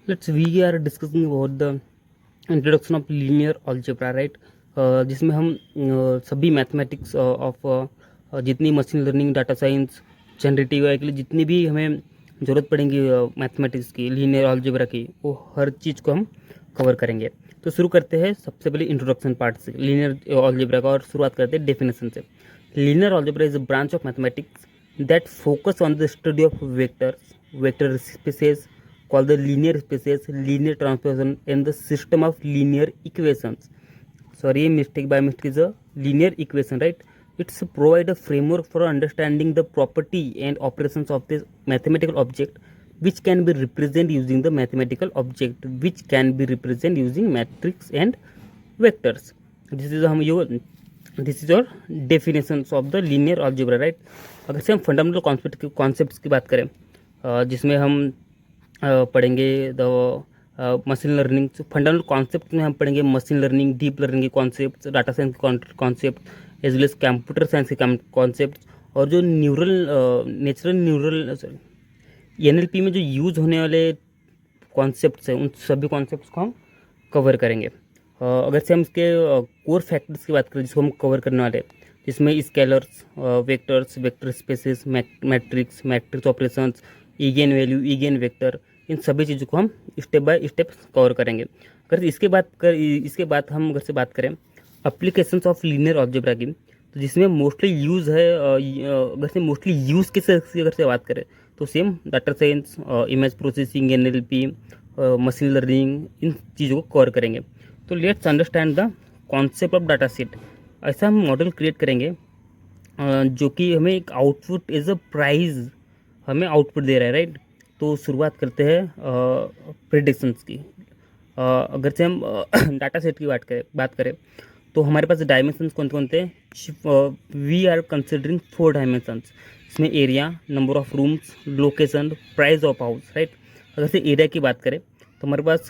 We are discussing about the introduction of linear algebra, right? जिसमें हम सभी mathematics of जितनी machine learning, data science, generative AI के लिए जितनी भी हमें ज़रूरत पड़ेंगी मैथमेटिक्स की, लीनियर अलजेब्रा की, वो हर चीज़ को हम कवर करेंगे। तो शुरू करते हैं सबसे पहले इंट्रोडक्शन पार्ट से, लीनियर अलजेब्रा का, और शुरुआत करते हैं डेफिनेशन से। Linear algebra is a branch of mathematics that focus on the study of vectors, vector spaces called the linear spaces, linear transformation, and the system of linear equations. Sorry, mistake by mistake is a linear equation, right? It's provide a framework for understanding the property and operations of this mathematical object, which can be represented using the mathematical object, which can be represented using matrix and vectors. This is this is your definitions of the linear algebra, right? अगर से हम fundamental concepts की बात करें, जिसमें हम पढ़ेंगे the machine learning. Fundamental concept में हम पढ़ेंगे मशीन लर्निंग, डीप लर्निंग के कॉन्सेप्ट, डाटा साइंस के concept, as well as computer science के कॉन्सेप्ट, और जो नेचुरल न्यूरल एनएलपी में जो यूज होने वाले कॉन्सेप्ट्स हैं, उन सभी कॉन्सेप्ट्स को हम कवर करेंगे। अगर से हम इसके कोर फैक्टर्स की बात करें जिसको हम कवर करने वाले हैं, जिसमें scalars, vectors, vector spaces, matrix operations, eigen value, eigen vector, इन सभी चीज़ों को हम स्टेप बाय स्टेप कवर करेंगे। अगर इसके बाद हम अगर से बात करें एप्लीकेशंस ऑफ लीनियर अलजेब्रा की, तो जिसमें मोस्टली यूज़ है, अगर से मोस्टली यूज़ केसेस की अगर से बात करें, तो same data science, image processing, NLP, machine learning, इन चीज़ों को कवर करेंगे। तो let's understand the concept of data set. ऐसा हम मॉडल क्रिएट करेंगे जो कि हमें एक आउटपुट एज अ प्राइज हमें आउटपुट दे रहा है, राइट? तो शुरुआत करते हैं प्रेडिक्शंस की। अगर से हम डाटा सेट की बात करें तो हमारे पास डायमेंशंस कौन कौन थे? We are considering 4 dimensions. इसमें area, number of rooms, location, price of house, right? अगर से एरिया की बात करें तो हमारे पास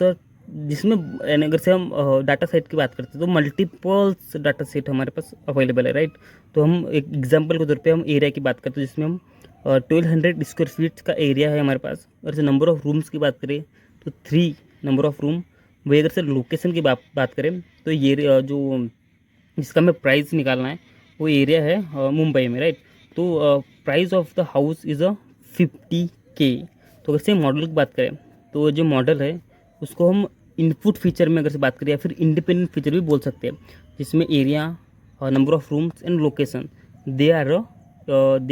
जिसमें अगर से हम डाटा सेट की बात करते हैं तो मल्टीपल्स डाटा सेट हमारे पास अवेलेबल है, राइट? तो हम एक एग्जांपल के तौर पे हम एरिया की बात करते हैं, जिसमें हम 1200 स्क्वायर फीट का एरिया है हमारे पास। अगर से नंबर ऑफ़ रूम्स की बात करें तो 3 नंबर ऑफ़ रूम। वही अगर से लोकेशन की बात करें तो ये जो जिसका हमें प्राइस निकालना है वो एरिया है मुंबई में, राइट? तो price of the house is 50K। तो अगर से मॉडल की बात करें तो जो मॉडल है उसको हम इनपुट फीचर में अगर से बात करें या फिर इंडिपेंडेंट फीचर भी बोल सकते हैं, जिसमें area, number of rooms and location they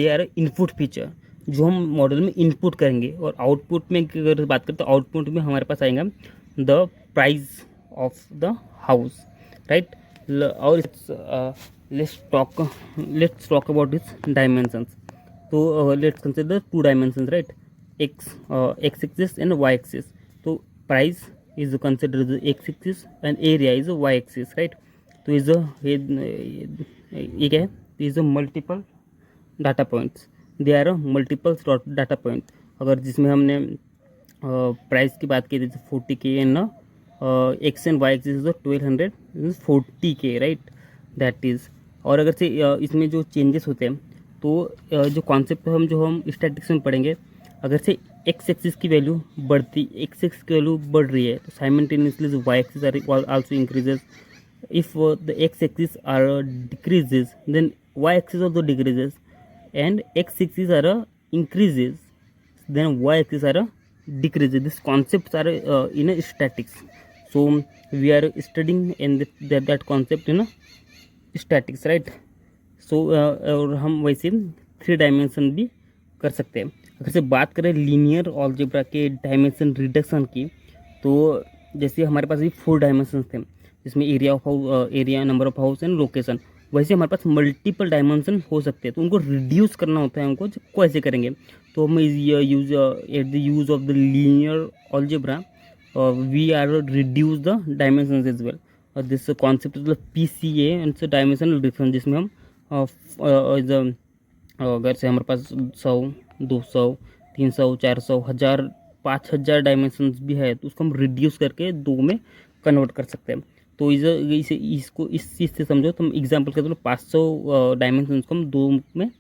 are input feature जो हम मॉडल में इनपुट करेंगे। और आउटपुट में अगर बात करें तो आउटपुट में हमारे पास आएगा the price of the house, right? और let's talk about its dimensions. तो let's consider 2 dimensions, right? X axis and Y axis. तो price is considered the x-axis and area is a y-axis, right? तो ये क्या है? is a multiple data points. There are multiple data points. अगर जिसमें हमने price की बात की थी 40K and x and Y axis 1200 40K, right? That is. और अगर से इसमें जो चेंजेस होते हैं तो जो कॉन्सेप्ट हम स्टैटिक्स में पढ़ेंगे, अगर से एक्स एक्सिस की वैल्यू एक्स एक्सिस की वैल्यू बढ़ रही है तो simultaneously y axis are also increases. If the x axis are decreases then y axis also decreases, and x axis are increases then y axis are decreases. These concepts are in a statics, so we are studying in that concept in a statics, right? So और हम वैसे 3 dimension भी कर सकते हैं। अगर से बात करें लीनियर अलजेब्रा के डायमेंशन रिडक्शन की, तो जैसे हमारे पास भी 4 डायमेंशन थे, जिसमें area, number of house and location. वैसे हमारे पास मल्टीपल डायमेंशन हो सकते हैं, तो उनको रिड्यूस करना होता है हमको। कैसे करेंगे? तो हम at the use of the linear algebra we are reduce the dimension as well. This concept is PCA and dimensional reduction, जिसमें हम अगर से हमारे पास 100, 200, 300, 400, 1000, 5000 डायमेंशंस भी है, तो उसको हम रिड्यूस करके 2 में कन्वर्ट कर सकते हैं। तो इसको इस चीज़ से समझो, तो हम एग्जाम्पल के तौर पर 500 डायमेंशंस को हम 2 में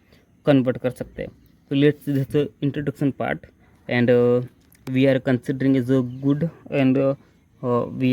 कन्वर्ट कर सकते हैं। तो let's this introduction part, and we are considering is a good, and we